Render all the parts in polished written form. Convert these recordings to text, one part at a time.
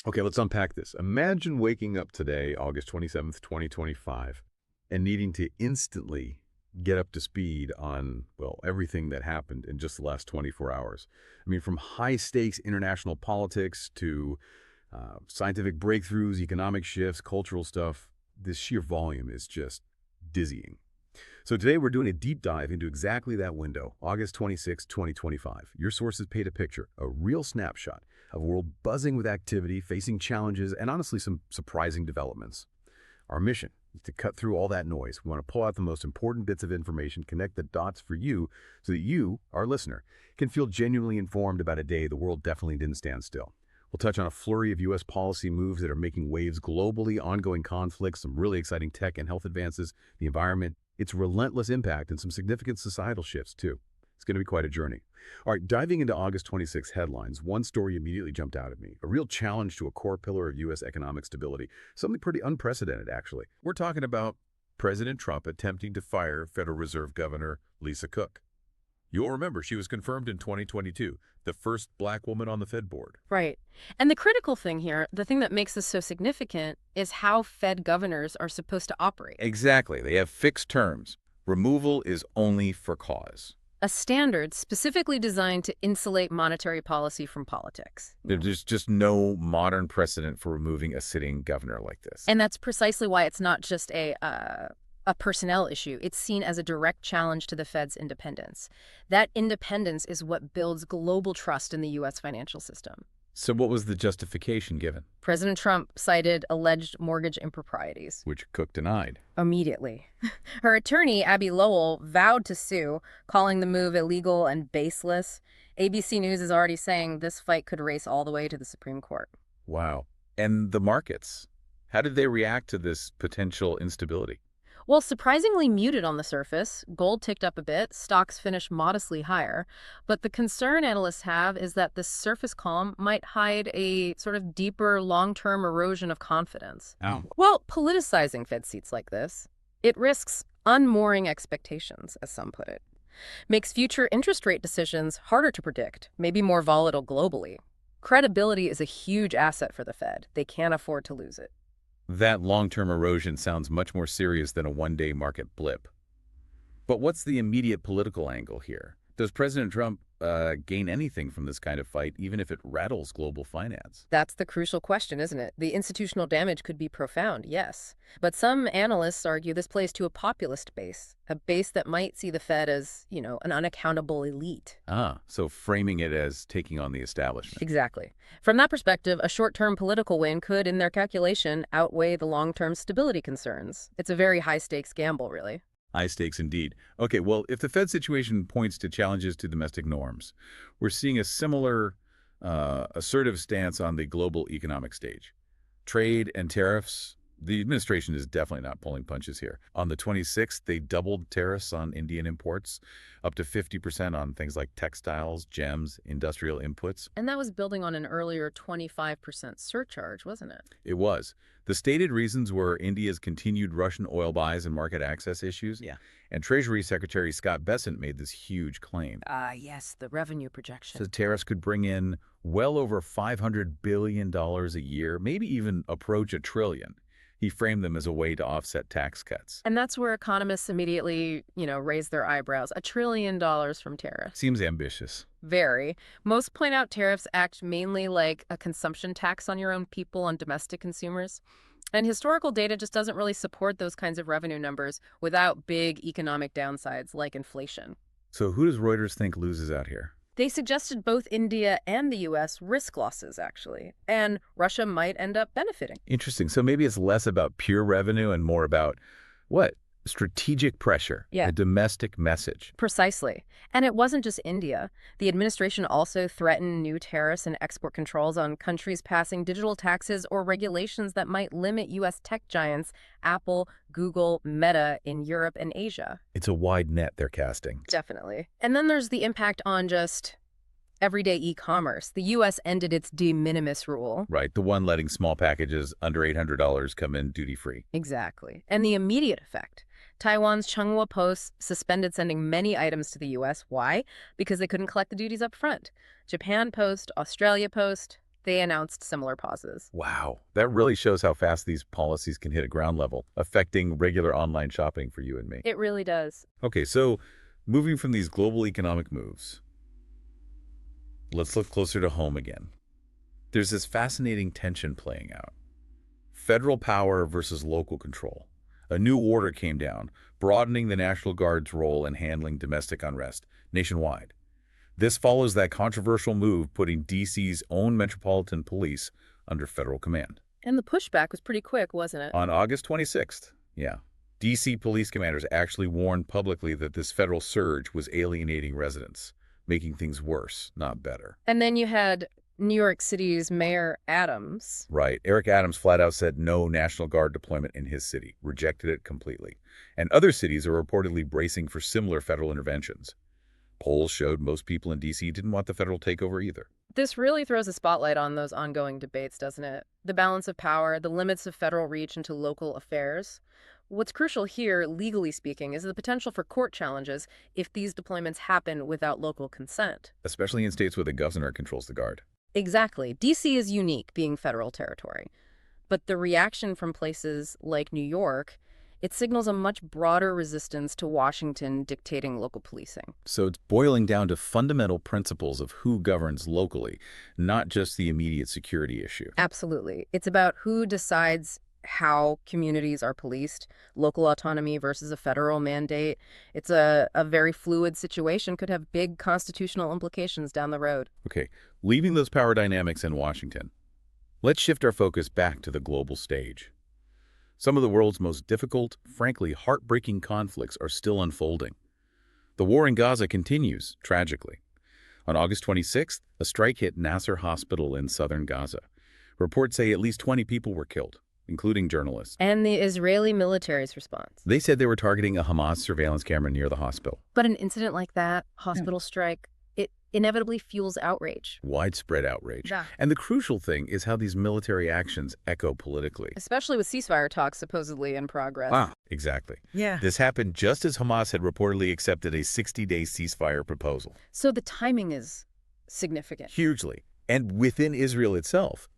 Okay, let's unpack this. Imagine waking up today, August 27th, 2025, and needing to instantly get up to speed on, well, everything that happened in just the last 24 hours. I mean, from high-stakes international politics to scientific breakthroughs, economic shifts, cultural stuff, this sheer volume is just dizzying. So today we're doing a deep dive into exactly that window, August 26, 2025. Your sources paint a picture, a real snapshot of a world buzzing with activity, facing challenges, and honestly some surprising developments. Our mission is to cut through all that noise. We want to pull out the most important bits of information, connect the dots for you so that you, our listener, can feel genuinely informed about a day the world definitely didn't stand still. We'll touch on a flurry of U.S. policy moves that are making waves globally, ongoing conflicts, some really exciting tech and health advances, the environment, its relentless impact, and some significant societal shifts, too. It's going to be quite a journey. All right, diving into August 26 headlines, one story immediately jumped out at me. A real challenge to a core pillar of U.S. economic stability. Something pretty unprecedented, actually. We're talking about President Trump attempting to fire Federal Reserve Governor Lisa Cook. You'll remember she was confirmed in 2022, the first black woman on the Fed board. Right. And the critical thing here, the thing that makes this so significant, is how Fed governors are supposed to operate. Exactly. They have fixed terms. Removal is only for cause. A standard specifically designed to insulate monetary policy from politics. There's just no modern precedent for removing a sitting governor like this. And that's precisely why it's not just a personnel issue. It's seen as a direct challenge to the Fed's independence. That independence is what builds global trust in the U.S. financial system. So what was the justification given? President Trump cited alleged mortgage improprieties. Which Cook denied. Immediately. Her attorney, Abby Lowell, vowed to sue, calling the move illegal and baseless. ABC News is already saying this fight could race all the way to the Supreme Court. Wow. And the markets? How did they react to this potential instability? Well, surprisingly muted on the surface. Gold ticked up a bit, stocks finished modestly higher. But the concern analysts have is that this surface calm might hide a sort of deeper long-term erosion of confidence. Oh. Well, politicizing Fed seats like this, it risks unmooring expectations, as some put it. Makes future interest rate decisions harder to predict, maybe more volatile globally. Credibility is a huge asset for the Fed. They can't afford to lose it. That long-term erosion sounds much more serious than a one-day market blip. But what's the immediate political angle here? Does President Trump gain anything from this kind of fight, even if it rattles global finance? That's the crucial question, isn't it? The institutional damage could be profound, yes. But some analysts argue this plays to a populist base, a base that might see the Fed as, an unaccountable elite. So framing it as taking on the establishment. Exactly. From that perspective, a short-term political win could, in their calculation, outweigh the long-term stability concerns. It's a very high-stakes gamble, really. High stakes indeed. Okay, well, if the Fed situation points to challenges to domestic norms, we're seeing a similar assertive stance on the global economic stage. Trade and tariffs, the administration is definitely not pulling punches here. On the 26th, they doubled tariffs on Indian imports, up to 50% on things like textiles, gems, industrial inputs. And that was building on an earlier 25% surcharge, wasn't it? It was. The stated reasons were India's continued Russian oil buys and market access issues. Yeah. And Treasury Secretary Scott Bessent made this huge claim. Yes, the revenue projection. So tariffs could bring in well over $500 billion a year, maybe even approach $1 trillion. He framed them as a way to offset tax cuts. And that's where economists immediately, raise their eyebrows. $1 trillion from tariffs. Seems ambitious. Very. Most point out tariffs act mainly like a consumption tax on your own people, on domestic consumers. And historical data just doesn't really support those kinds of revenue numbers without big economic downsides like inflation. So who does Reuters think loses out here? They suggested both India and the U.S. risk losses, actually, and Russia might end up benefiting. Interesting. So maybe it's less about pure revenue and more about, what? Strategic pressure, a domestic message. Precisely. And it wasn't just India. The administration also threatened new tariffs and export controls on countries passing digital taxes or regulations that might limit U.S. tech giants Apple, Google, Meta in Europe and Asia. It's a wide net they're casting. Definitely. And then there's the impact on just everyday e-commerce. The U.S. ended its de minimis rule. Right, the one letting small packages under $800 come in duty-free. Exactly. And the immediate effect. Taiwan's Changhua Post suspended sending many items to the U.S. Why? Because they couldn't collect the duties up front. Japan Post, Australia Post, They announced similar pauses. Wow, that really shows how fast these policies can hit at ground level, affecting regular online shopping for you and me. It really does. Okay, so moving from these global economic moves, let's look closer to home again. There's this fascinating tension playing out. Federal power versus local control. A new order came down, broadening the National Guard's role in handling domestic unrest nationwide. This follows that controversial move putting D.C.'s own Metropolitan Police under federal command. And the pushback was pretty quick, wasn't it? On August 26th, D.C. police commanders actually warned publicly that this federal surge was alienating residents, making things worse, not better. And then you had New York City's Mayor Adams. Right. Eric Adams flat out said no National Guard deployment in his city, rejected it completely. And other cities are reportedly bracing for similar federal interventions. Polls showed most people in D.C. didn't want the federal takeover either. This really throws a spotlight on those ongoing debates, doesn't it? The balance of power, the limits of federal reach into local affairs. What's crucial here, legally speaking, is the potential for court challenges if these deployments happen without local consent. Especially in states where the governor controls the Guard. Exactly. D.C. is unique, being federal territory. But the reaction from places like New York, it signals a much broader resistance to Washington dictating local policing. So it's boiling down to fundamental principles of who governs locally, not just the immediate security issue. Absolutely. It's about who decides how communities are policed, local autonomy versus a federal mandate. It's a very fluid situation, could have big constitutional implications down the road. Okay, leaving those power dynamics in Washington, let's shift our focus back to the global stage. Some of the world's most difficult, frankly heartbreaking conflicts are still unfolding. The war in Gaza continues, tragically. On August 26th, a strike hit Nasser Hospital in southern Gaza. Reports say at least 20 people were killed, including journalists. And the Israeli military's response. They said they were targeting a Hamas surveillance camera near the hospital. But an incident like that, hospital strike, it inevitably fuels outrage. Widespread outrage. Yeah. And the crucial thing is how these military actions echo politically. Especially with ceasefire talks supposedly in progress. Ah, exactly. Yeah. This happened just as Hamas had reportedly accepted a 60-day ceasefire proposal. So the timing is significant. Hugely. And within Israel itself,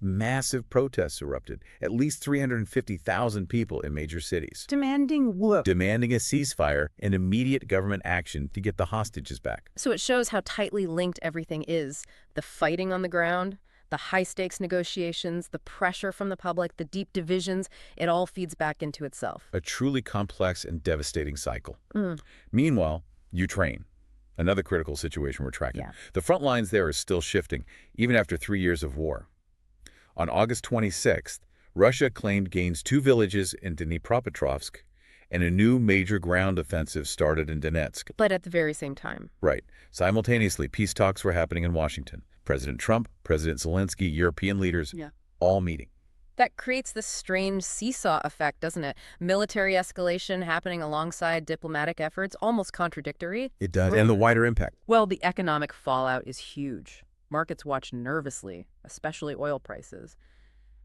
massive protests erupted. At least 350,000 people in major cities. Demanding what? Demanding a ceasefire and immediate government action to get the hostages back. So it shows how tightly linked everything is. The fighting on the ground, the high-stakes negotiations, the pressure from the public, the deep divisions, it all feeds back into itself. A truly complex and devastating cycle. Meanwhile, Ukraine, another critical situation we're tracking. Yeah. The front lines there are still shifting, even after 3 years of war. On August 26th, Russia claimed gains 2 villages in Dnipropetrovsk, and a new major ground offensive started in Donetsk. But at the very same time. Right. Simultaneously, peace talks were happening in Washington. President Trump, President Zelensky, European leaders, all meeting. That creates this strange seesaw effect, doesn't it? Military escalation happening alongside diplomatic efforts, almost contradictory. It does, and the wider impact. Well, the economic fallout is huge. Markets watch nervously, especially oil prices.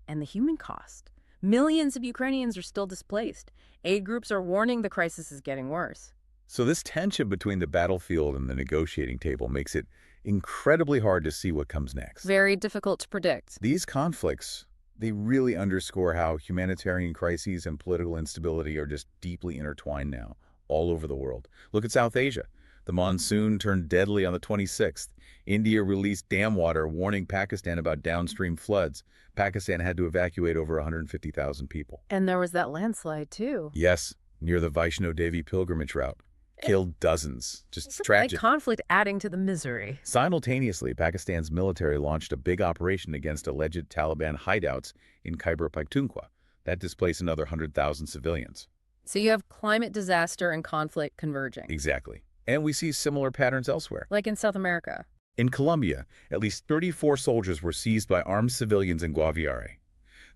And the human cost. Millions of Ukrainians are still displaced. Aid groups are warning the crisis is getting worse. So this tension between the battlefield and the negotiating table makes it incredibly hard to see what comes next. Very difficult to predict. These conflicts, they really underscore how humanitarian crises and political instability are just deeply intertwined now, all over the world. Look at South Asia. The monsoon turned deadly on the 26th. India released dam water warning Pakistan about downstream floods. Pakistan had to evacuate over 150,000 people. And there was that landslide, too. Yes, near the Vaishno Devi pilgrimage route. Killed dozens. Just It's tragic. like conflict adding to the misery. Simultaneously, Pakistan's military launched a big operation against alleged Taliban hideouts in Khyber Pakhtunkhwa. That displaced another 100,000 civilians. So you have climate disaster and conflict converging. Exactly. And we see similar patterns elsewhere. Like in South America. In Colombia, at least 34 soldiers were seized by armed civilians in Guaviare.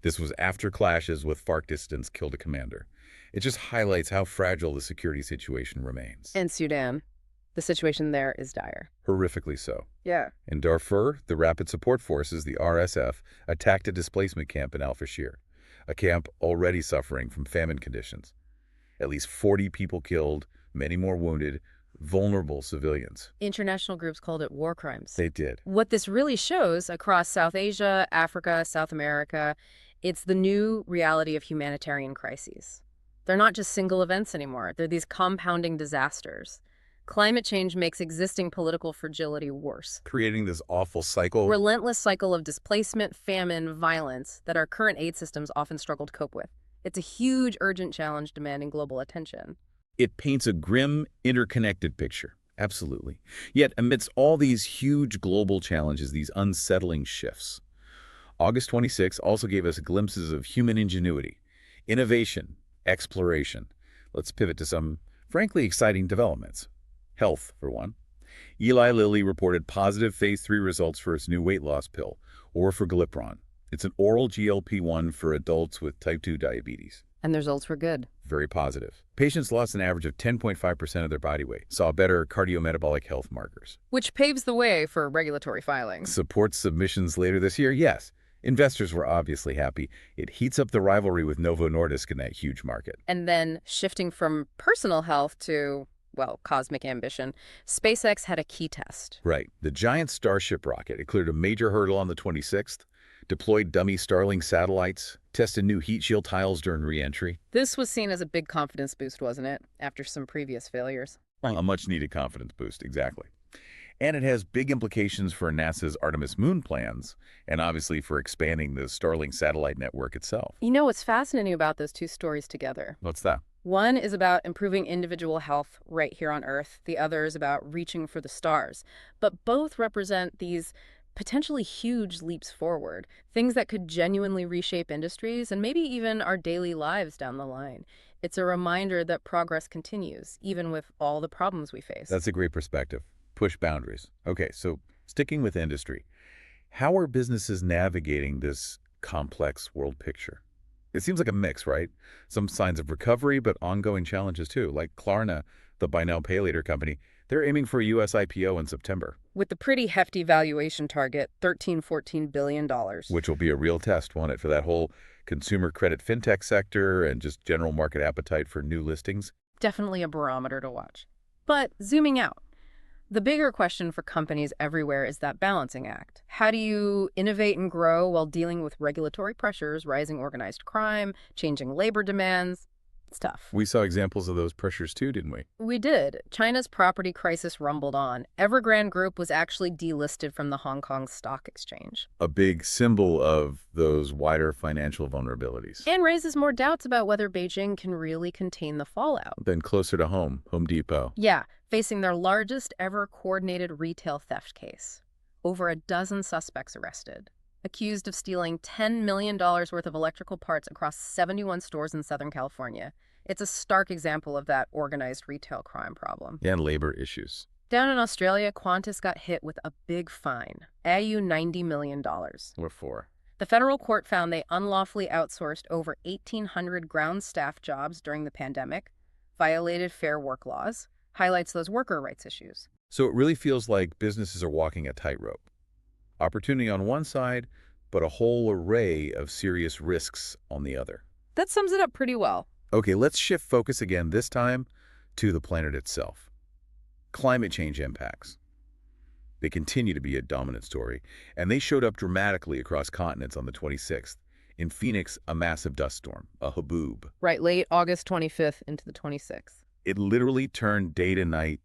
This was after clashes with FARC dissidents killed a commander. It just highlights how fragile the security situation remains. And Sudan. The situation there is dire. Horrifically so. Yeah. In Darfur, the Rapid Support Forces, the RSF, attacked a displacement camp in Al-Fashir, a camp already suffering from famine conditions. At least 40 people killed, many more wounded, vulnerable civilians. International groups called it war crimes. They did. What this really shows across South Asia, Africa, South America, it's the new reality of humanitarian crises. They're not just single events anymore. They're these compounding disasters. Climate change makes existing political fragility worse. Creating this awful cycle. Relentless cycle of displacement, famine, violence that our current aid systems often struggle to cope with. It's a huge, urgent challenge demanding global attention. It paints a grim, interconnected picture. Absolutely. Yet, amidst all these huge global challenges, these unsettling shifts, August 26 also gave us glimpses of human ingenuity, innovation, exploration. Let's pivot to some, frankly, exciting developments. Health, for one. Eli Lilly reported positive phase 3 results for its new weight loss pill, orforglipron. It's an oral GLP-1 for adults with type 2 diabetes. And the results were good. Very positive. Patients lost an average of 10.5% of their body weight, saw better cardiometabolic health markers. Which paves the way for regulatory filings. Supports submissions later this year? Yes. Investors were obviously happy. It heats up the rivalry with Novo Nordisk in that huge market. And then shifting from personal health to, well, cosmic ambition, SpaceX had a key test. Right. The giant Starship rocket, it cleared a major hurdle on the 26th, deployed dummy Starlink satellites, tested new heat shield tiles during re-entry. This was seen as a big confidence boost, wasn't it, after some previous failures? A much-needed confidence boost, exactly. And it has big implications for NASA's Artemis moon plans, and obviously for expanding the Starlink satellite network itself. You know what's fascinating about those two stories together? What's that? One is about improving individual health right here on Earth. The other is about reaching for the stars. But both represent these potentially huge leaps forward, things that could genuinely reshape industries and maybe even our daily lives down the line. It's a reminder that progress continues, even with all the problems we face. That's a great perspective. Push boundaries. Okay, so sticking with industry, how are businesses navigating this complex world picture? It seems like a mix, right? Some signs of recovery, but ongoing challenges too. Like Klarna, the buy now, pay later company, they're aiming for a U.S. IPO in September. With the pretty hefty valuation target, $14 billion. Which will be a real test, won't it, for that whole consumer credit fintech sector and just general market appetite for new listings? Definitely a barometer to watch. But zooming out, the bigger question for companies everywhere is that balancing act. How do you innovate and grow while dealing with regulatory pressures, rising organized crime, changing labor demands? It's tough. We saw examples of those pressures too, didn't we? We did. China's property crisis rumbled on. Evergrande Group was actually delisted from the Hong Kong Stock Exchange. A big symbol of those wider financial vulnerabilities. And raises more doubts about whether Beijing can really contain the fallout. Then closer to home, Home Depot. Yeah, facing their largest ever coordinated retail theft case. Over a dozen suspects arrested, accused of stealing $10 million worth of electrical parts across 71 stores in Southern California. It's a stark example of that organized retail crime problem. And labor issues. Down in Australia, Qantas got hit with a big fine, $90 million. What for? The federal court found they unlawfully outsourced over 1,800 ground staff jobs during the pandemic, violated fair work laws, highlights those worker rights issues. So it really feels like businesses are walking a tightrope. Opportunity on one side, but a whole array of serious risks on the other. That sums it up pretty well. Okay, let's shift focus again, this time to the planet itself. Climate change impacts. They continue to be a dominant story, and they showed up dramatically across continents on the 26th. In Phoenix, a massive dust storm, a haboob. Right, late August 25th into the 26th. It literally turned day to night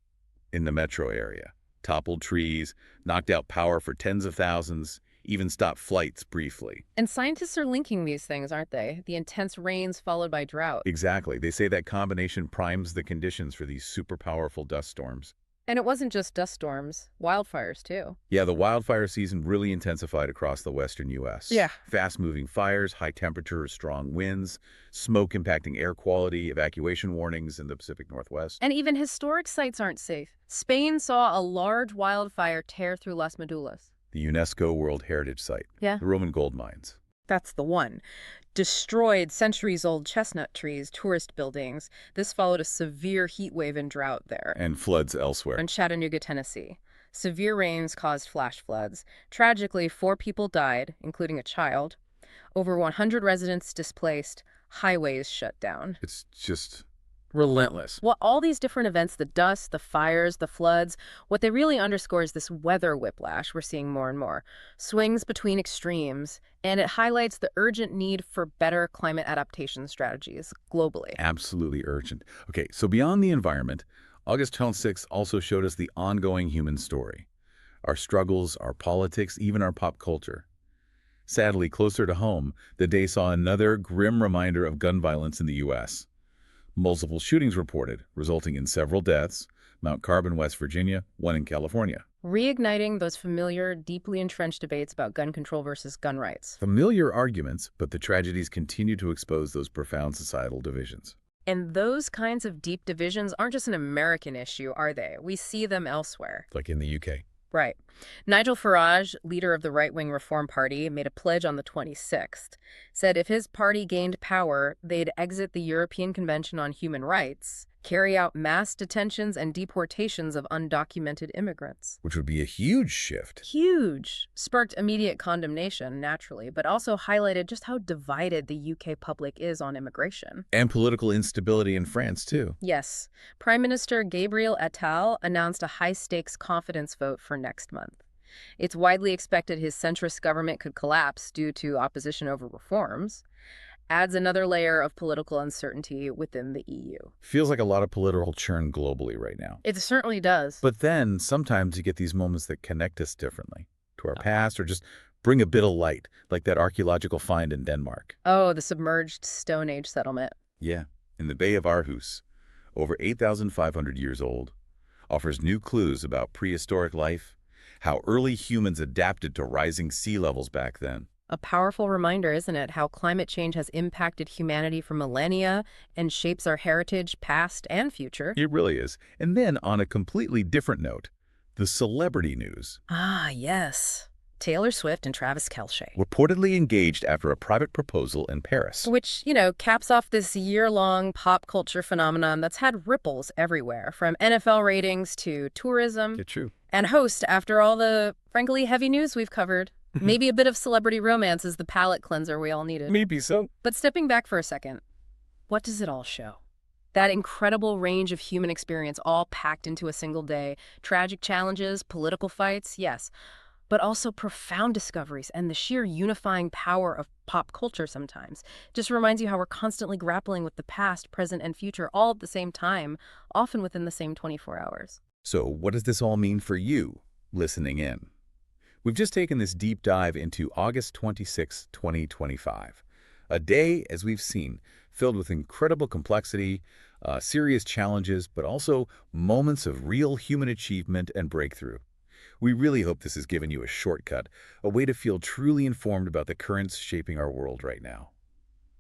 in the metro area. Toppled trees, knocked out power for tens of thousands, even stopped flights briefly. And scientists are linking these things, aren't they? The intense rains followed by drought. Exactly. They say that combination primes the conditions for these super powerful dust storms. And it wasn't just dust storms, wildfires too. Yeah, the wildfire season really intensified across the western U.S. Yeah. Fast-moving fires, high temperatures, strong winds, smoke impacting air quality, evacuation warnings in the Pacific Northwest. And even historic sites aren't safe. Spain saw a large wildfire tear through Las Medulas. The UNESCO World Heritage Site. Yeah. The Roman gold mines. That's the one. Destroyed centuries-old chestnut trees, tourist buildings. This followed a severe heat wave and drought there. And floods elsewhere. In Chattanooga, Tennessee. Severe rains caused flash floods. Tragically, 4 people died, including a child. Over 100 residents displaced. Highways shut down. It's just Relentless. Well, all these different events, the dust, the fires, the floods, what they really underscore is this weather whiplash we're seeing more and more. Swings between extremes, and it highlights the urgent need for better climate adaptation strategies globally. Absolutely urgent. Okay, so beyond the environment, August 26th also showed us the ongoing human story. Our struggles, our politics, even our pop culture. Sadly, closer to home, the day saw another grim reminder of gun violence in the U.S. Multiple shootings reported, resulting in several deaths, Mount Carbon, West Virginia, one in California. Reigniting those familiar, deeply entrenched debates about gun control versus gun rights. Familiar arguments, but the tragedies continue to expose those profound societal divisions. And those kinds of deep divisions aren't just an American issue, are they? We see them elsewhere. Like in the UK. Right. Nigel Farage, leader of the right-wing Reform Party, made a pledge on the 26th, said if his party gained power, they'd exit the European Convention on Human Rights, carry out mass detentions and deportations of undocumented immigrants. Which would be a huge shift. Huge. Sparked immediate condemnation, naturally, but also highlighted just how divided the UK public is on immigration. And political instability in France, too. Yes. Prime Minister Gabriel Attal announced a high-stakes confidence vote for next month. It's widely expected his centrist government could collapse due to opposition over reforms. Adds another layer of political uncertainty within the EU. Feels like a lot of political churn globally right now. It certainly does. But then, sometimes you get these moments that connect us differently to our past or just bring a bit of light, like that archaeological find in Denmark. Oh, the submerged Stone Age settlement. Yeah, in the Bay of Aarhus, over 8,500 years old, offers new clues about prehistoric life, how early humans adapted to rising sea levels back then. A powerful reminder, isn't it, how climate change has impacted humanity for millennia and shapes our heritage, past and future. It really is. And then, on a completely different note, the celebrity news. Ah, yes. Taylor Swift and Travis Kelce. Reportedly engaged after a private proposal in Paris. Which, caps off this year-long pop culture phenomenon that's had ripples everywhere, from NFL ratings to tourism. Yeah, true. And host after all the, frankly, heavy news we've covered. Maybe a bit of celebrity romance is the palate cleanser we all needed. Maybe so. But stepping back for a second, what does it all show? That incredible range of human experience all packed into a single day. Tragic challenges, political fights, yes, but also profound discoveries and the sheer unifying power of pop culture sometimes. Just reminds you how we're constantly grappling with the past, present, and future all at the same time, often within the same 24 hours. So what does this all mean for you, listening in? We've just taken this deep dive into August 26, 2025, a day, as we've seen, filled with incredible complexity, serious challenges, but also moments of real human achievement and breakthrough. We really hope this has given you a shortcut, a way to feel truly informed about the currents shaping our world right now.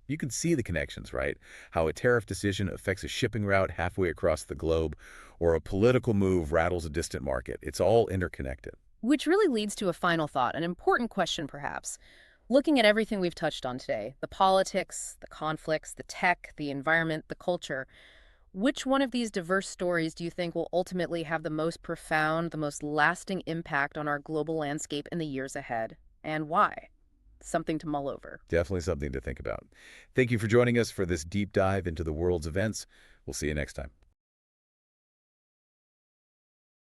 You can see the connections, right? How a tariff decision affects a shipping route halfway across the globe, or a political move rattles a distant market. It's all interconnected. Which really leads to a final thought, an important question perhaps. Looking at everything we've touched on today, the politics, the conflicts, the tech, the environment, the culture, which one of these diverse stories do you think will ultimately have the most profound, the most lasting impact on our global landscape in the years ahead? And why? Something to mull over. Definitely something to think about. Thank you for joining us for this deep dive into the world's events. We'll see you next time.